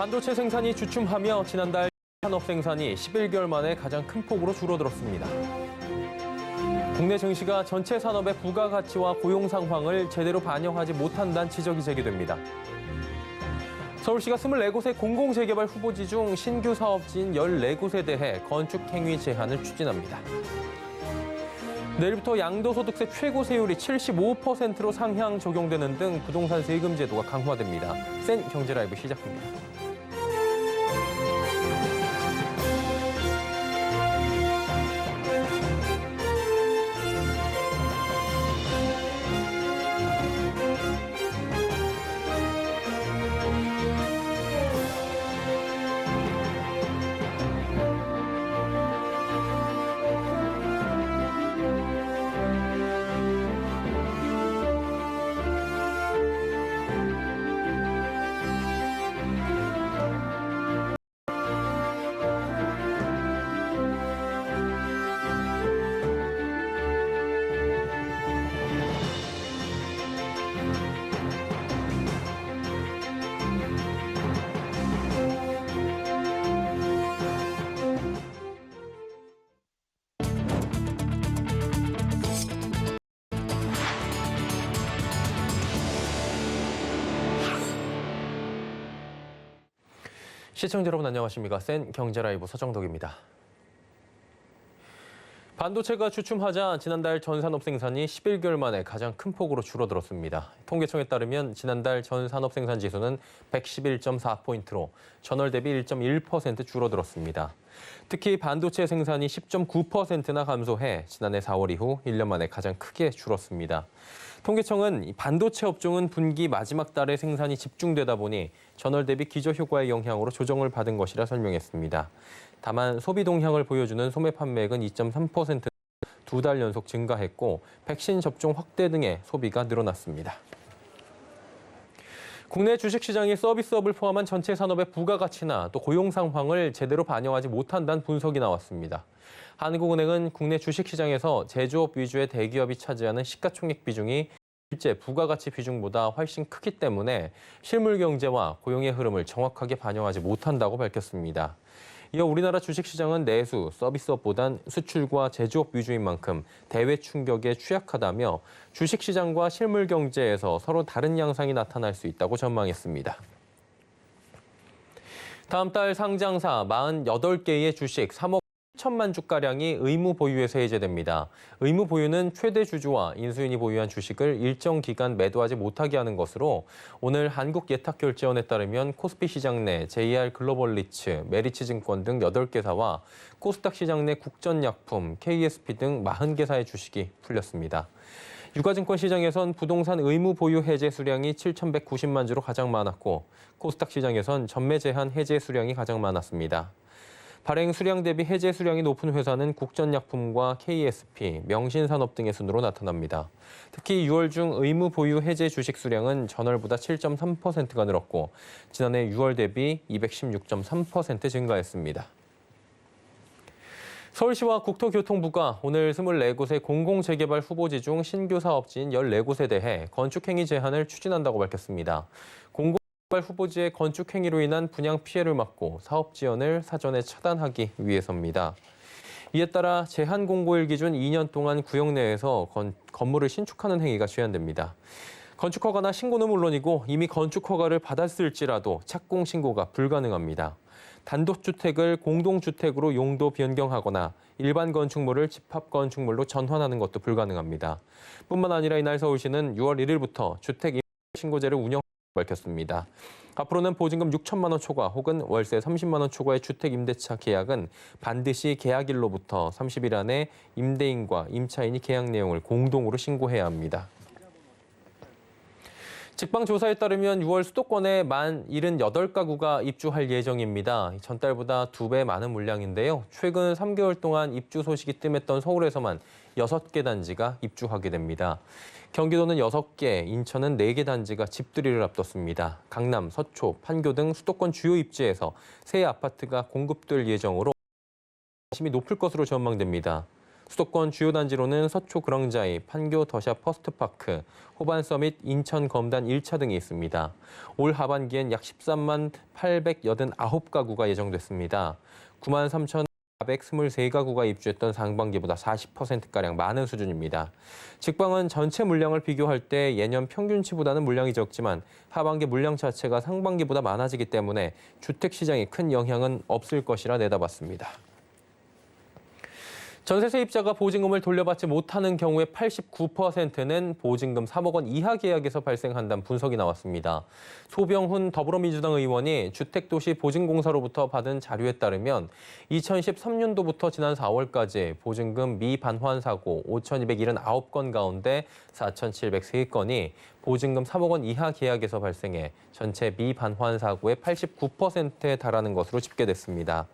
반도체 생산이 주춤하며 지난달 산업 생산이 11개월 만에 가장 큰 폭으로 줄어들었습니다. 국내 증시가 전체 산업의 부가가치와 고용 상황을 제대로 반영하지 못한다는 지적이 제기됩니다. 서울시가 24곳의 공공재개발 후보지 중 신규 사업지인 14곳에 대해 건축행위 제한을 추진합니다. 내일부터 양도소득세 최고 세율이 75%로 상향 적용되는 등 부동산 세금 제도가 강화됩니다. 센 경제라이브 시작합니다. 시청자 여러분 안녕하십니까? 센 경제라이브 서정덕입니다. 반도체가 주춤하자 지난달 전산업 생산이 11개월 만에 가장 큰 폭으로 줄어들었습니다. 통계청에 따르면 지난달 전산업 생산 지수는 111.4포인트로 전월 대비 1.1% 줄어들었습니다. 특히 반도체 생산이 10.9%나 감소해 지난해 4월 이후 1년 만에 가장 크게 줄었습니다. 통계청은 반도체 업종은 분기 마지막 달에 생산이 집중되다 보니 전월 대비 기저효과의 영향으로 조정을 받은 것이라 설명했습니다. 다만 소비 동향을 보여주는 소매 판매액은 2.3% 두 달 연속 증가했고 백신 접종 확대 등의 소비가 늘어났습니다. 국내 주식시장이 서비스업을 포함한 전체 산업의 부가가치나 또 고용 상황을 제대로 반영하지 못한다는 분석이 나왔습니다. 한국은행은 국내 주식시장에서 제조업 위주의 대기업이 차지하는 시가총액 비중이 실제 부가가치 비중보다 훨씬 크기 때문에 실물 경제와 고용의 흐름을 정확하게 반영하지 못한다고 밝혔습니다. 이어 우리나라 주식시장은 내수, 서비스업보단 수출과 제조업 위주인 만큼 대외 충격에 취약하다며 주식시장과 실물 경제에서 서로 다른 양상이 나타날 수 있다고 전망했습니다. 다음 달 상장사 48개의 주식 3억 1천만 주가량이 의무 보유에서 해제됩니다. 의무 보유는 최대 주주와 인수인이 보유한 주식을 일정 기간 매도하지 못하게 하는 것으로 오늘 한국예탁결제원에 따르면 코스피 시장 내 JR 글로벌리츠, 메리츠증권 등 8개사와 코스닥 시장 내 국전약품, KSP 등 40개사의 주식이 풀렸습니다. 유가증권 시장에선 부동산 의무 보유 해제 수량이 7,190만 주로 가장 많았고 코스닥 시장에선 전매 제한 해제 수량이 가장 많았습니다. 발행 수량 대비 해제 수량이 높은 회사는 국전약품과 KSP, 명신산업 등의 순으로 나타납니다. 특히 6월 중 의무 보유 해제 주식 수량은 전월보다 7.3%가 늘었고 지난해 6월 대비 216.3% 증가했습니다. 서울시와 국토교통부가 오늘 24곳의 공공재개발 후보지 중 신규 사업지인 14곳에 대해 건축행위 제한을 추진한다고 밝혔습니다. 후보지의 건축 행위로 인한 분양 피해를 막고 사업 지원을 사전에 차단하기 위해서입니다. 이에 따라 제한 공고일 기준 2년 동안 구역 내에서 건물을 신축하는 행위가 제한됩니다. 건축 허가나 신고는 물론이고 이미 건축 허가를 받았을지라도 착공 신고가 불가능합니다. 단독주택을 공동주택으로 용도 변경하거나 일반 건축물을 집합 건축물로 전환하는 것도 불가능합니다. 뿐만 아니라 이날 서울시는 6월 1일부터 주택 신고제를 밝혔습니다. 앞으로는 보증금 6천만 원 초과 혹은 월세 30만 원 초과의 주택 임대차 계약은 반드시 계약일로부터 30일 안에 임대인과 임차인이 계약 내용을 공동으로 신고해야 합니다. 직방조사에 따르면 6월 수도권에 만 78가구가 입주할 예정입니다. 전달보다 2배 많은 물량인데요. 최근 3개월 동안 입주 소식이 뜸했던 서울에서만 6개 단지가 입주하게 됩니다. 경기도는 6개, 인천은 4개 단지가 집들이를 앞뒀습니다. 강남, 서초, 판교 등 수도권 주요 입지에서 새 아파트가 공급될 예정으로 관심이 높을 것으로 전망됩니다. 수도권 주요 단지로는 서초 그랑자이, 판교 더샵 퍼스트파크, 호반 서밋, 인천 검단 1차 등이 있습니다. 올 하반기엔 약 13만 889가구가 예정됐습니다. 9만 3,423가구가 입주했던 상반기보다 40%가량 많은 수준입니다. 직방은 전체 물량을 비교할 때 예년 평균치보다는 물량이 적지만 하반기 물량 자체가 상반기보다 많아지기 때문에 주택 시장에 큰 영향은 없을 것이라 내다봤습니다. 전세 세입자가 보증금을 돌려받지 못하는 경우의 89%는 보증금 3억 원 이하 계약에서 발생한다는 분석이 나왔습니다. 소병훈 더불어민주당 의원이 주택도시보증공사로부터 받은 자료에 따르면 2013년도부터 지난 4월까지 보증금 미반환 사고 5,279건 가운데 4,703건이 보증금 3억 원 이하 계약에서 발생해 전체 미반환 사고의 89%에 달하는 것으로 집계됐습니다.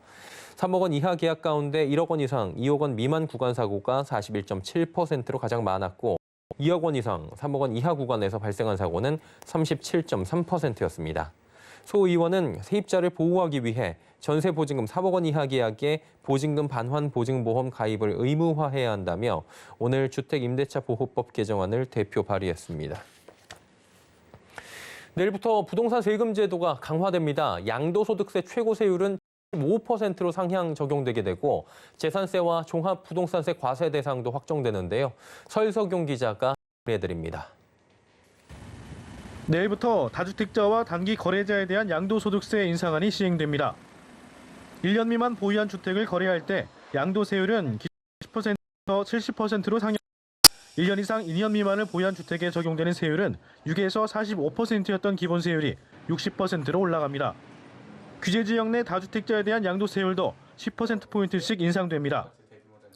3억 원 이하 계약 가운데 1억 원 이상, 2억 원 미만 구간 사고가 41.7%로 가장 많았고 2억 원 이상, 3억 원 이하 구간에서 발생한 사고는 37.3%였습니다. 소 의원은 세입자를 보호하기 위해 전세 보증금 3억 원 이하 계약에 보증금 반환 보증보험 가입을 의무화해야 한다며 오늘 주택임대차 보호법 개정안을 대표 발의했습니다. 내일부터 부동산 세금 제도가 강화됩니다. 양도소득세 최고세율은 5%로 상향 적용되게 되고 재산세와 종합부동산세 과세 대상도 확정되는데요. 설석용 기자가 전해드립니다. 내일부터 다주택자와 단기 거래자에 대한 양도소득세 인상안이 시행됩니다. 1년 미만 보유한 주택을 거래할 때 양도세율은 기존 10%에서 70%로 상향. 1년 이상 2년 미만을 보유한 주택에 적용되는 세율은 6에서 45%였던 기본세율이 60%로 올라갑니다. 규제 지역 내 다주택자에 대한 양도세율도 10%포인트씩 인상됩니다.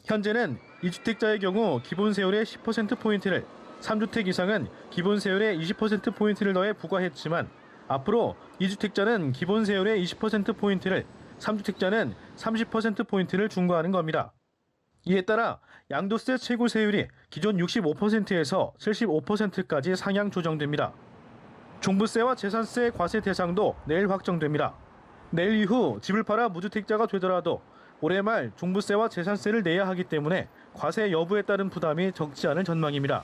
현재는 2주택자의 경우 기본세율의 10%포인트를, 3주택 이상은 기본세율의 20%포인트를 더해 부과했지만 앞으로 2주택자는 기본세율의 20%포인트를, 3주택자는 30%포인트를 중과하는 겁니다. 이에 따라 양도세 최고세율이 기존 65%에서 75%까지 상향 조정됩니다. 종부세와 재산세 과세 대상도 내일 확정됩니다. 내일 이후 집을 팔아 무주택자가 되더라도 올해 말 종부세와 재산세를 내야 하기 때문에 과세 여부에 따른 부담이 적지 않은 전망입니다.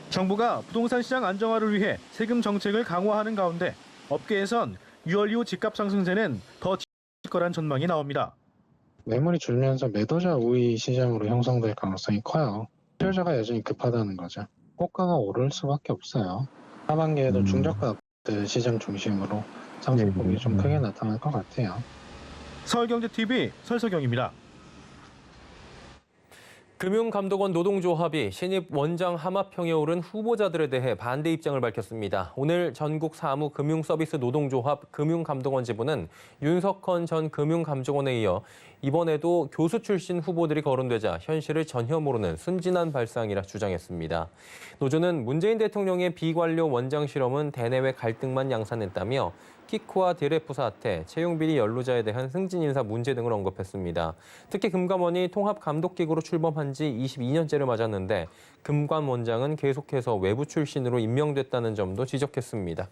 정부가 부동산 시장 안정화를 위해 세금 정책을 강화하는 가운데 업계에선 6월 이후 집값 상승세는 더 지속될 거란 전망이 나옵니다. 매물이 줄면서 매도자 우위 시장으로 형성될 가능성이 커요. 수요자가 여전히 급하다는 거죠. 호가가 오를 수밖에 없어요. 하반기에도 중저가 시장 중심으로 상승폭이 좀 크게 나타날 것 같아요. 서울경제TV 설석영입니다. 금융감독원 노동조합이 신입 원장 함합형에 오른 후보자들에 대해 반대 입장을 밝혔습니다. 오늘 전국 사무 금융서비스 노동조합 금융감독원 지부는 윤석헌 전 금융감독원에 이어 이번에도 교수 출신 후보들이 거론되자 현실을 전혀 모르는 순진한 발상이라 주장했습니다. 노조는 문재인 대통령의 비관료 원장 실험은 대내외 갈등만 양산했다며 키코와 디레프 사태, 채용비리 연루자에 대한 승진 인사 문제 등을 언급했습니다. 특히 금감원이 통합감독기구로 출범한 지 22년째를 맞았는데 금감 원장은 계속해서 외부 출신으로 임명됐다는 점도 지적했습니다.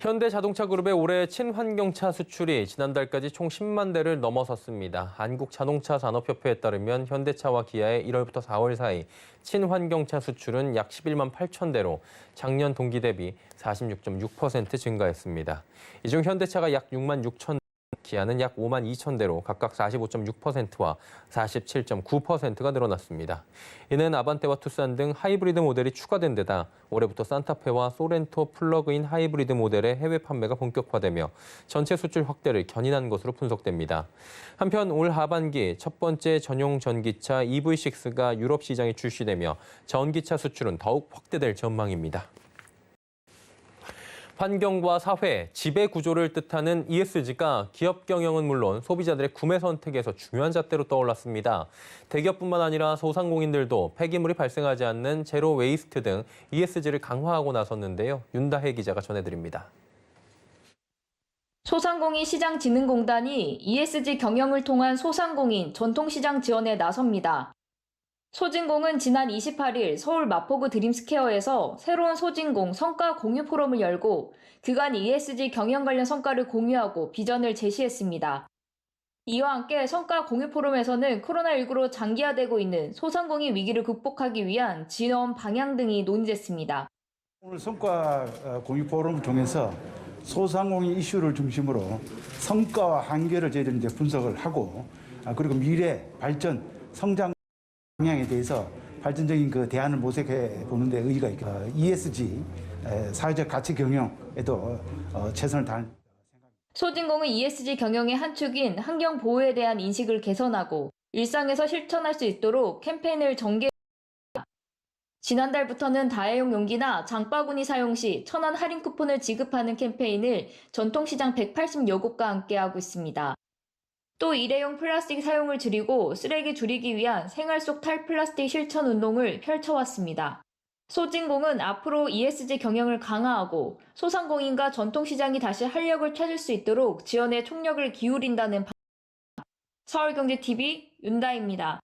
현대자동차그룹의 올해 친환경차 수출이 지난달까지 총 10만 대를 넘어섰습니다. 한국자동차 산업협회에 따르면 현대차와 기아의 1월부터 4월 사이 친환경차 수출은 약 11만 8천 대로 작년 동기 대비 46.6% 증가했습니다. 이 중 현대차가 약 6만 6천, 기아는 약 5만 2천 대로 각각 45.6%와 47.9%가 늘어났습니다. 이는 아반떼와 투싼 등 하이브리드 모델이 추가된 데다 올해부터 산타페와 소렌토 플러그인 하이브리드 모델의 해외 판매가 본격화되며 전체 수출 확대를 견인한 것으로 분석됩니다. 한편 올 하반기 첫 번째 전용 전기차 EV6가 유럽 시장에 출시되며 전기차 수출은 더욱 확대될 전망입니다. 환경과 사회, 지배 구조를 뜻하는 ESG가 기업 경영은 물론 소비자들의 구매 선택에서 중요한 잣대로 떠올랐습니다. 대기업뿐만 아니라 소상공인들도 폐기물이 발생하지 않는 제로 웨이스트 등 ESG를 강화하고 나섰는데요. 윤다혜 기자가 전해드립니다. 소상공인 시장진흥공단이 ESG 경영을 통한 소상공인 전통시장 지원에 나섭니다. 소진공은 지난 28일 서울 마포구 드림스퀘어에서 새로운 소진공 성과 공유 포럼을 열고 그간 ESG 경영 관련 성과를 공유하고 비전을 제시했습니다. 이와 함께 성과 공유 포럼에서는 코로나19로 장기화되고 있는 소상공인 위기를 극복하기 위한 진원 방향 등이 논의됐습니다. 오늘 성과 공유 포럼을 통해서 소상공인 이슈를 중심으로 성과와 한계를 저희들이 이제 분석을 하고 그리고 미래 발전 성장 방향에 대해서 발전적인 그 대안을 모색해 보는 데 의의가 있고 ESG 사회적 가치 경영에도 최선을 다할. 소진공은 ESG 경영의 한 축인 환경 보호에 대한 인식을 개선하고 일상에서 실천할 수 있도록 캠페인을 전개했습니다. 지난달부터는 다회용 용기나 장바구니 사용 시 1,000원 할인 쿠폰을 지급하는 캠페인을 전통시장 180여 곳과 함께하고 있습니다. 또 일회용 플라스틱 사용을 줄이고 쓰레기 줄이기 위한 생활 속 탈플라스틱 실천 운동을 펼쳐왔습니다. 소진공은 앞으로 ESG 경영을 강화하고 소상공인과 전통시장이 다시 활력을 찾을 수 있도록 지원에 총력을 기울인다는 바입니다. 서울경제TV 윤다입니다.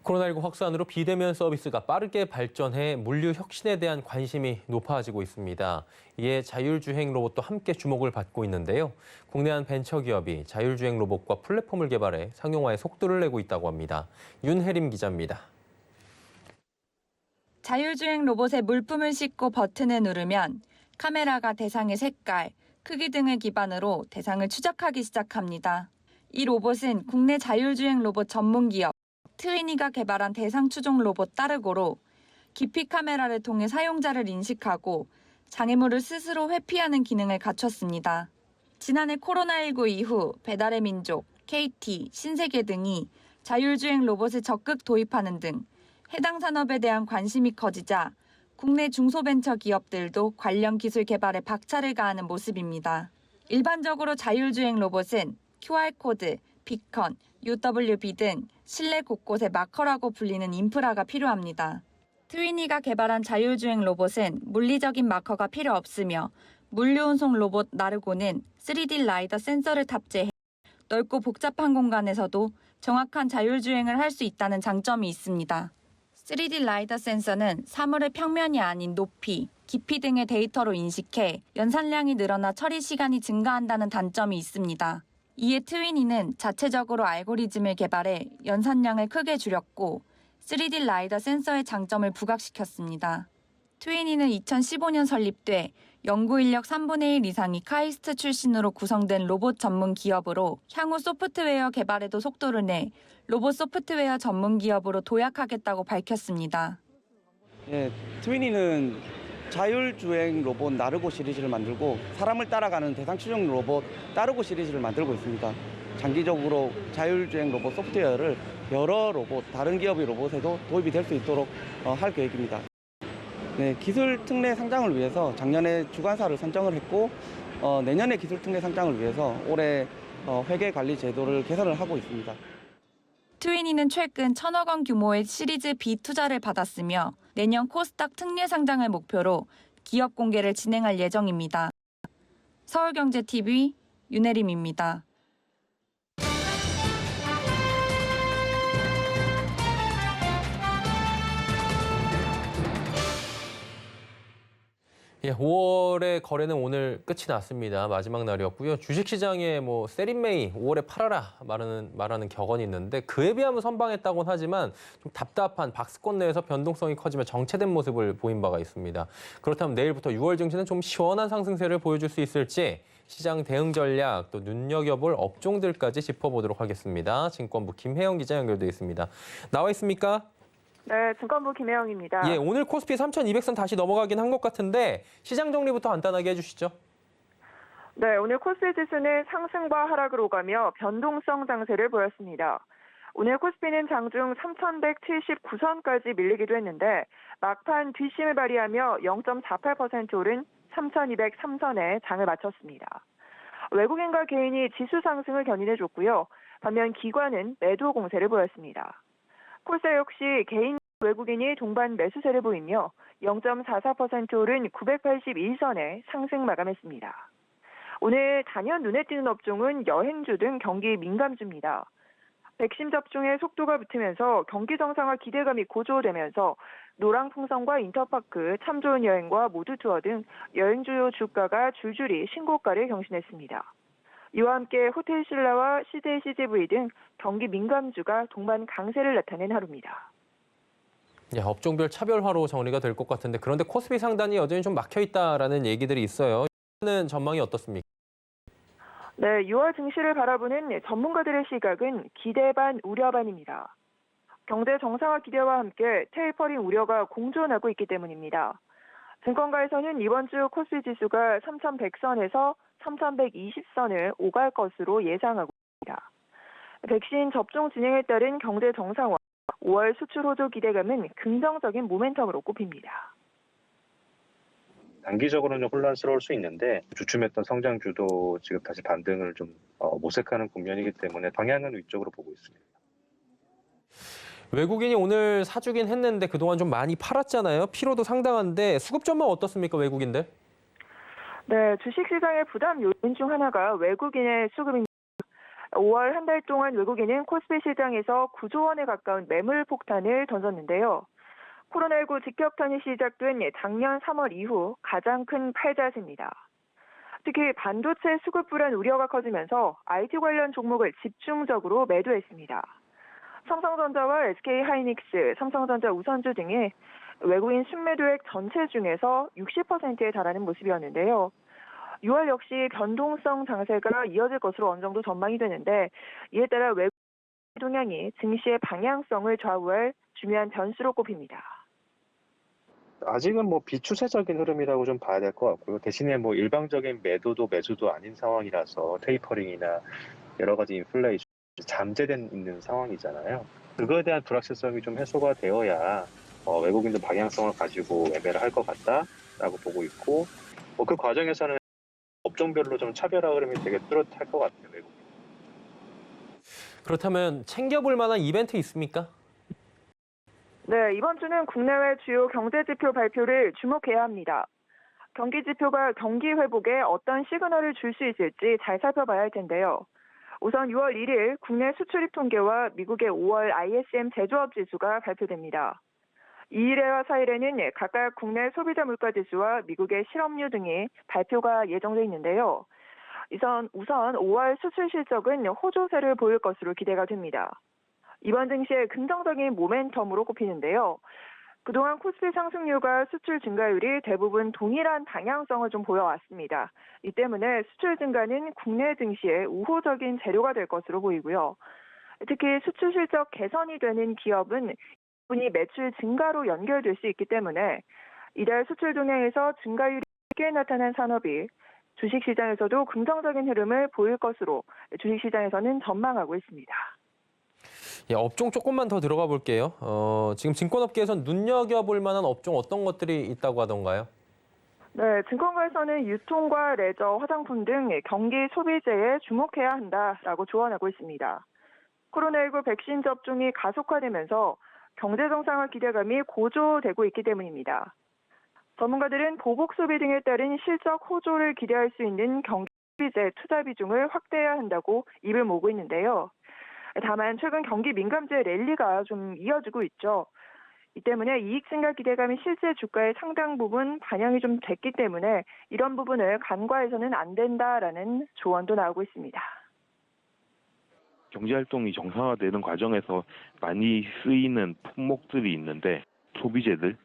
코로나19 확산으로 비대면 서비스가 빠르게 발전해 물류 혁신에 대한 관심이 높아지고 있습니다. 이에 자율주행 로봇도 함께 주목을 받고 있는데요. 국내 한 벤처기업이 자율주행 로봇과 플랫폼을 개발해 상용화에 속도를 내고 있다고 합니다. 윤혜림 기자입니다. 자율주행 로봇에 물품을 싣고 버튼을 누르면 카메라가 대상의 색깔, 크기 등을 기반으로 대상을 추적하기 시작합니다. 이 로봇은 국내 자율주행 로봇 전문기업 트위니가 개발한 대상 추종 로봇 따르고로 깊이 카메라를 통해 사용자를 인식하고 장애물을 스스로 회피하는 기능을 갖췄습니다. 지난해 코로나19 이후 배달의 민족, KT, 신세계 등이 자율주행 로봇을 적극 도입하는 등 해당 산업에 대한 관심이 커지자 국내 중소벤처기업들도 관련 기술 개발에 박차를 가하는 모습입니다. 일반적으로 자율주행 로봇은 QR코드, 비컨, UWB 등 실내 곳곳에 마커라고 불리는 인프라가 필요합니다. 트위니가 개발한 자율주행 로봇은 물리적인 마커가 필요 없으며 물류운송 로봇 나르고는 3D 라이더 센서를 탑재해 넓고 복잡한 공간에서도 정확한 자율주행을 할 수 있다는 장점이 있습니다. 3D 라이더 센서는 사물의 평면이 아닌 높이, 깊이 등의 데이터로 인식해 연산량이 늘어나 처리 시간이 증가한다는 단점이 있습니다. 이에 트위니는 자체적으로 알고리즘을 개발해 연산량을 크게 줄였고 3D 라이더 센서의 장점을 부각시켰습니다. 트위니는 2015년 설립돼 연구 인력 3분의 1 이상이 카이스트 출신으로 구성된 로봇 전문 기업으로 향후 소프트웨어 개발에도 속도를 내 로봇 소프트웨어 전문 기업으로 도약하겠다고 밝혔습니다. 트위니는 자율주행 로봇 나르고 시리즈를 만들고 사람을 따라가는 대상 추종 로봇 따르고 시리즈를 만들고 있습니다. 장기적으로 자율주행 로봇 소프트웨어를 여러 로봇, 다른 기업의 로봇에도 도입이 될 수 있도록 할 계획입니다. 기술 특례 상장을 위해서 작년에 주관사를 선정을 했고 내년에 기술 특례 상장을 위해서 올해 회계 관리 제도를 개선을 하고 있습니다. 트위니는 최근 1,000억 원 규모의 시리즈 B 투자를 받았으며 내년 코스닥 특례 상장을 목표로 기업 공개를 진행할 예정입니다. 서울경제TV 윤혜림입니다. 예, 5월의 거래는 오늘 끝이 났습니다. 마지막 날이었고요. 주식시장에 세린메이 5월에 팔아라 말하는 격언이 있는데 그에 비하면 선방했다고는 하지만 좀 답답한 박스권 내에서 변동성이 커지며 정체된 모습을 보인 바가 있습니다. 그렇다면 내일부터 6월 증시는 좀 시원한 상승세를 보여줄 수 있을지 시장 대응 전략 또 눈여겨볼 업종들까지 짚어보도록 하겠습니다. 증권부 김혜영 기자 연결돼 있습니다. 나와 있습니까? 네, 증권부 김혜영입니다. 예, 오늘 코스피 3,200선 다시 넘어가긴 한 것 같은데 시장 정리부터 간단하게 해주시죠. 네, 오늘 코스피 지수는 상승과 하락을 오가며 변동성 장세를 보였습니다. 오늘 코스피는 장중 3,179선까지 밀리기도 했는데 막판 뒷심을 발휘하며 0.48% 오른 3,203선에 장을 마쳤습니다. 외국인과 개인이 지수 상승을 견인해줬고요. 반면 기관은 매도 공세를 보였습니다. 코스닥 역시 개인 외국인이 동반 매수세를 보이며 0.44% 오른 982선에 상승 마감했습니다. 오늘 단연 눈에 띄는 업종은 여행주 등 경기 민감주입니다. 백신 접종의 속도가 붙으면서 경기 정상화 기대감이 고조되면서 노랑풍선과 인터파크, 참 좋은 여행과 모두 투어 등 여행 주요 주가가 줄줄이 신고가를 경신했습니다. 이와 함께 호텔 신라와 CJ CGV 등 경기 민감주가 동반 강세를 나타낸 하루입니다. 업종별 차별화로 정리가 될 것 같은데 그런데 코스피 상단이 여전히 좀 막혀 있다라는 얘기들이 있어요. 는 전망이 어떻습니까? 네, 6월 증시를 바라보는 전문가들의 시각은 기대 반 우려 반입니다. 경제 정상화 기대와 함께 테이퍼링 우려가 공존하고 있기 때문입니다. 증권가에서는 이번 주 코스피 지수가 3,100선에서 3,120선을 오갈 것으로 예상하고 있습니다. 백신 접종 진행에 따른 경제 정상화, 5월 수출 호조 기대감은 긍정적인 모멘텀으로 꼽힙니다. 단기적으로는 좀 혼란스러울 수 있는데 주춤했던 성장주도 지금 다시 반등을 좀 모색하는 국면이기 때문에 방향은 위쪽으로 보고 있습니다. 외국인이 오늘 사주긴 했는데 그동안 좀 많이 팔았잖아요. 피로도 상당한데 수급 전망 어떻습니까, 외국인들? 네, 주식시장의 부담 요인 중 하나가 외국인의 수급입니다. 5월 한 달 동안 외국인은 코스피 시장에서 9조 원에 가까운 매물 폭탄을 던졌는데요. 코로나19 직격탄이 시작된 작년 3월 이후 가장 큰 팔자세입니다. 특히 반도체 수급 불안 우려가 커지면서 IT 관련 종목을 집중적으로 매도했습니다. 삼성전자와 SK하이닉스, 삼성전자 우선주 등의 외국인 순매도액 전체 중에서 60%에 달하는 모습이었는데요. 6월 역시 변동성 장세가 이어질 것으로 어느 정도 전망이 되는데 이에 따라 외국 동향이 증시의 방향성을 좌우할 중요한 변수로 꼽힙니다. 아직은 비추세적인 흐름이라고 좀 봐야 될 것 같고요. 대신에 일방적인 매도도 매수도 아닌 상황이라서 테이퍼링이나 여러 가지 인플레이션 잠재된 있는 상황이잖아요. 그거에 대한 불확실성이 좀 해소가 되어야 외국인들 방향성을 가지고 매매를 할 것 같다라고 보고 있고 그 과정에서는 업종별로 좀 차별화 흐름이 되게 뚜렷할 것 같아요. 외국인. 그렇다면 챙겨볼 만한 이벤트 있습니까? 네, 이번 주는 국내외 주요 경제 지표 발표를 주목해야 합니다. 경기 지표가 경기 회복에 어떤 시그널을 줄 수 있을지 잘 살펴봐야 할 텐데요. 우선 6월 1일 국내 수출입 통계와 미국의 5월 ISM 제조업 지수가 발표됩니다. 2일에와 4일에는 각각 국내 소비자 물가 지수와 미국의 실업률 등이 발표가 예정돼 있는데요. 우선 5월 수출 실적은 호조세를 보일 것으로 기대가 됩니다. 이번 증시의 긍정적인 모멘텀으로 꼽히는데요. 그동안 코스피 상승률과 수출 증가율이 대부분 동일한 방향성을 좀 보여왔습니다. 이 때문에 수출 증가는 국내 증시의 우호적인 재료가 될 것으로 보이고요. 특히 수출 실적 개선이 되는 기업은 이분이 매출 증가로 연결될 수 있기 때문에 이달 수출 동향에서 증가율이 크게 나타난 산업이 주식시장에서도 긍정적인 흐름을 보일 것으로 주식시장에서는 전망하고 있습니다. 업종 조금만 더 들어가 볼게요. 지금 증권업계에선 눈여겨볼 만한 업종 어떤 것들이 있다고 하던가요? 네, 증권가에서는 유통과 레저, 화장품 등 경기 소비재에 주목해야 한다라고 조언하고 있습니다. 코로나19 백신 접종이 가속화되면서 경제 정상화 기대감이 고조되고 있기 때문입니다. 전문가들은 보복 소비 등에 따른 실적 호조를 기대할 수 있는 경기 소비재 투자 비중을 확대해야 한다고 입을 모으고 있는데요. 다만 최근 경기 민감주의 랠리가 좀 이어지고 있죠. 이 때문에 이익 증가 기대감이 실제 주가의 상당 부분 반영이 좀 됐기 때문에 이런 부분을 간과해서는 안 된다라는 조언도 나오고 있습니다. 경제활동이 정상화되는 과정에서 많이 쓰이는 품목들이 있는데 소비재들,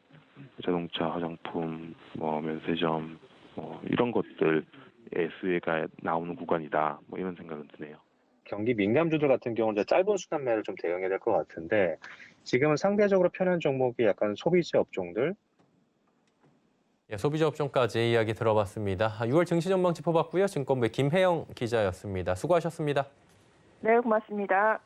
자동차, 화장품, 면세점 이런 것들의 수혜가 나오는 구간이다. 이런 생각은 드네요. 경기 민감주들 같은 경우는 짧은 순환매를 좀 대응해야 될 것 같은데 지금은 상대적으로 편한 종목이 약간 소비재 업종들. 소비재 업종까지 이야기 들어봤습니다. 6월 증시 전망 짚어봤고요. 증권부의 김혜영 기자였습니다. 수고하셨습니다. 네, 고맙습니다.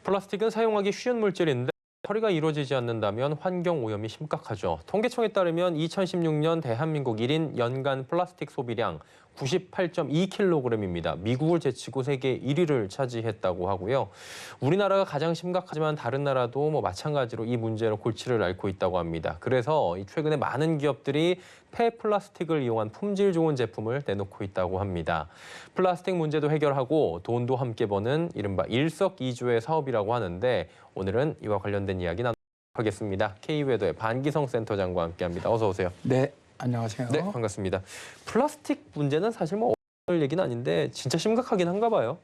플라스틱은 사용하기 쉬운 물질인데 처리가 이루어지지 않는다면 환경 오염이 심각하죠. 통계청에 따르면 2016년 대한민국 1인 연간 플라스틱 소비량 98.2kg입니다. 미국을 제치고 세계 1위를 차지했다고 하고요. 우리나라가 가장 심각하지만 다른 나라도 마찬가지로 이 문제로 골치를 앓고 있다고 합니다. 그래서 최근에 많은 기업들이 폐플라스틱을 이용한 품질 좋은 제품을 내놓고 있다고 합니다. 플라스틱 문제도 해결하고 돈도 함께 버는 이른바 일석이조의 사업이라고 하는데 오늘은 이와 관련된 이야기 나누도록 하겠습니다. K웨더의 반기성 센터장과 함께합니다. 어서 오세요. 네, 안녕하세요. 네, 반갑습니다. 플라스틱 문제는 사실 어려울 얘기는 아닌데 진짜 심각하긴 한가 봐요.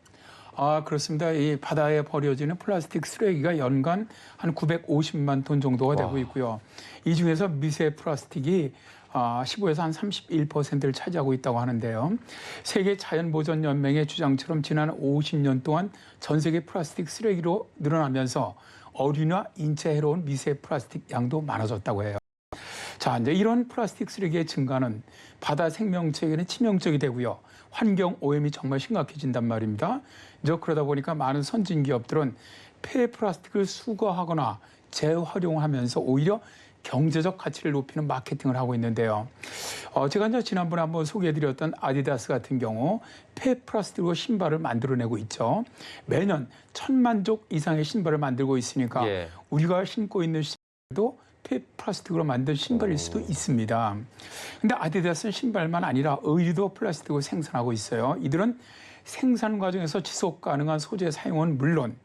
그렇습니다. 이 바다에 버려지는 플라스틱 쓰레기가 연간 한 950만 톤 정도가 되고 있고요. 이 중에서 미세 플라스틱이 15에서 한 31%를 차지하고 있다고 하는데요. 세계 자연보전연맹의 주장처럼 지난 50년 동안 전 세계 플라스틱 쓰레기로 늘어나면서 어류나 인체 해로운 미세 플라스틱 양도 많아졌다고 해요. 자, 이제 이런 플라스틱 쓰레기의 증가는 바다 생명체에게는 치명적이 되고요. 환경 오염이 정말 심각해진단 말입니다. 이제 그러다 보니까 많은 선진 기업들은 폐 플라스틱을 수거하거나 재활용하면서 오히려 경제적 가치를 높이는 마케팅을 하고 있는데요. 제가 이제 지난번에 한번 소개해드렸던 아디다스 같은 경우 폐 플라스틱으로 신발을 만들어내고 있죠. 매년 1000만 족 이상의 신발을 만들고 있으니까 우리가 신고 있는 신발도 폐 플라스틱으로 만든 신발일 수도 있습니다. 근데 아디다스는 신발만 아니라 의류도 플라스틱으로 생산하고 있어요. 이들은 생산 과정에서 지속 가능한 소재 사용은 물론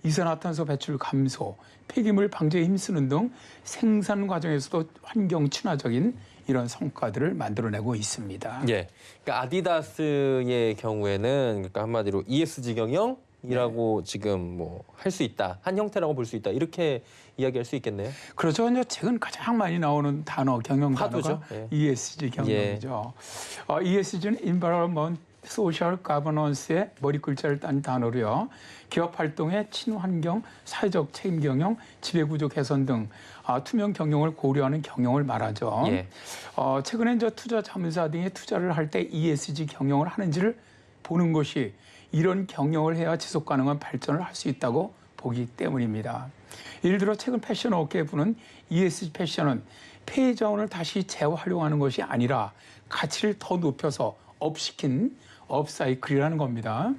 이산화탄소 배출 감소, 폐기물 방제에 힘쓰는 등 생산 과정에서도 환경 친화적인 이런 성과들을 만들어내고 있습니다. 예, 그러니까 아디다스의 경우에는 그러니까 한마디로 ESG 경영이라고 지금 할 수 있다, 한 형태라고 볼 수 있다 이렇게 이야기할 수 있겠네요. 그렇죠. 최근 가장 많이 나오는 단어 경영 화두죠. 단어가 ESG 경영이죠. ESG는 Environment 소셜 가버넌스의 머리 글자를 딴 단어로요. 기업 활동의 친환경, 사회적 책임 경영, 지배구조 개선 등 투명 경영을 고려하는 경영을 말하죠. 최근에 투자 자문사 등의 투자를 할 때 ESG 경영을 하는지를 보는 것이 이런 경영을 해야 지속 가능한 발전을 할 수 있다고 보기 때문입니다. 예를 들어 최근 패션 업계에 부는 ESG 패션은 폐 자원을 다시 재활용하는 것이 아니라 가치를 더 높여서 업시킨 업사이클이라는 겁니다.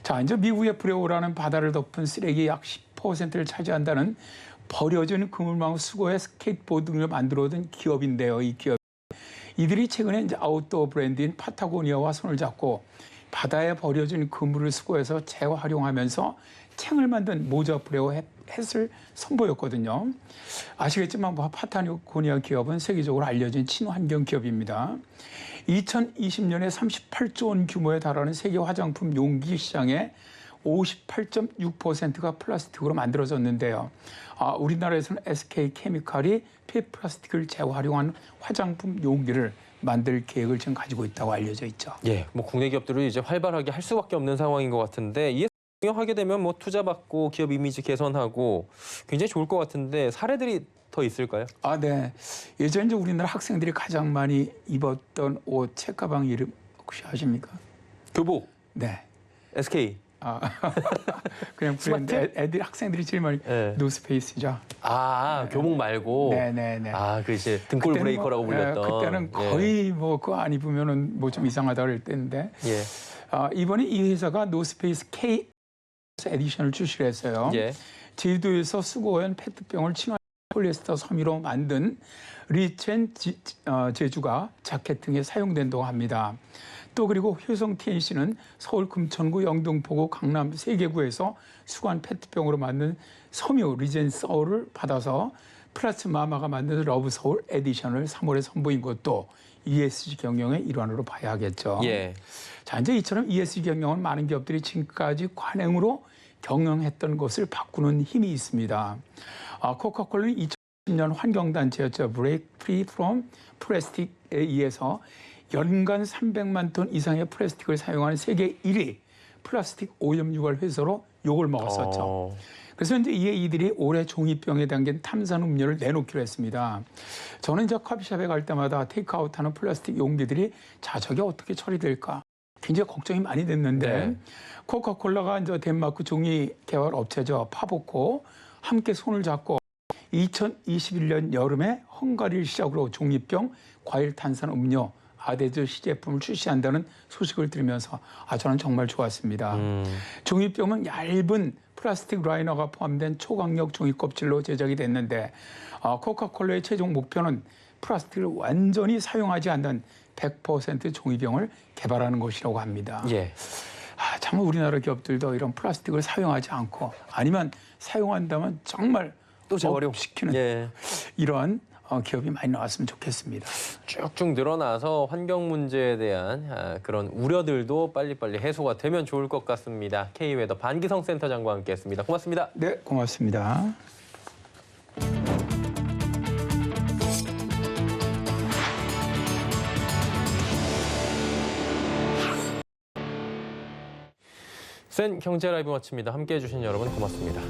자, 이제 미국의 브레오라는 바다를 덮은 쓰레기 약 10%를 차지한다는 버려진 그물망 수거의 스케이트보드 등을 만들어둔 기업인데요. 이 기업 이들이 최근에 이제 아웃도어 브랜드인 파타고니아와 손을 잡고 바다에 버려진 그물을 수거해서 재활용하면서 챙을 만든 모자 브레오 햇을 선보였거든요. 아시겠지만 파타고니아 기업은 세계적으로 알려진 친환경 기업입니다. 2020년에 38조 원 규모에 달하는 세계 화장품 용기 시장의 58.6%가 플라스틱으로 만들어졌는데요. 우리나라에서는 SK케미칼이 폐플라스틱을 재활용한 화장품 용기를 만들 계획을 지금 가지고 있다고 알려져 있죠. 예, 국내 기업들은 이제 활발하게 할 수밖에 없는 상황인 것 같은데 ESG 경영하게 되면 투자 받고 기업 이미지 개선하고 굉장히 좋을 것 같은데 사례들이 더 있을까요? 네. 예전에 이제 우리나라 학생들이 가장 많이 입었던 옷 책가방 이름 혹시 아십니까? 교복. 네. SK. 그냥 브랜드 애들 학생들이 제일 많이 노스페이스죠. 교복 말고. 네네네. 그 이제 등골 브레이커라고 불렸던. 그때는 거의 그거 안 입으면은 좀 이상하다 그럴 때인데. 이번에 이 회사가 노스페이스 K 에디션을 출시를 했어요. 제주도에서 수거한 페트병을 친환 폴리에스터 섬유로 만든 리첸 제주가 자켓 등에 사용된다고 합니다. 또 그리고 효성 TNC는 서울 금천구, 영등포구, 강남 3개구에서 수거한 페트병으로 만든 섬유 리젠 서울을 받아서 플라스 마마가 만든 러브 서울 에디션을 3월에 선보인 것도 ESG 경영의 일환으로 봐야 하겠죠. 자, 이제 이처럼 ESG 경영은 많은 기업들이 지금까지 관행으로 경영했던 것을 바꾸는 힘이 있습니다. 코카콜라는 2010년 환경단체였죠. Break Free from Plastic에 의해서 연간 300만 톤 이상의 플라스틱을 사용하는 세계 1위 플라스틱 오염 유발 회사로 욕을 먹었었죠. 그래서 이제 이들이 올해 종이병에 담긴 탄산음료를 내놓기로 했습니다. 저는 이제 커피숍에 갈 때마다 테이크아웃하는 플라스틱 용기들이 저게 어떻게 처리될까 굉장히 걱정이 많이 됐는데 코카콜라가 이제 덴마크 종이 개발 업체죠. 파보코 함께 손을 잡고 2021년 여름에 헝가리를 시작으로 중2병 과일 탄산 음료 아데즈 시제품을 출시한다는 소식을 들으면서 저는 정말 좋았습니다. 중2병은 얇은 플라스틱 라이너가 포함된 초강력 종이 껍질로 제작이 됐는데 코카콜라의 최종 목표는 플라스틱을 완전히 사용하지 않는 100% 종이병을 개발하는 것이라고 합니다. 예. 참 우리나라 기업들도 이런 플라스틱을 사용하지 않고 아니면 사용한다면 정말 또 재활용시키는 예. 이러한 기업이 많이 나왔으면 좋겠습니다. 쭉쭉 늘어나서 환경 문제에 대한 그런 우려들도 빨리빨리 해소가 되면 좋을 것 같습니다. K웨더 반기성 센터장과 함께했습니다. 고맙습니다. 네, 고맙습니다. 센 경제 라이브 마칩니다. 함께해 주신 여러분 고맙습니다.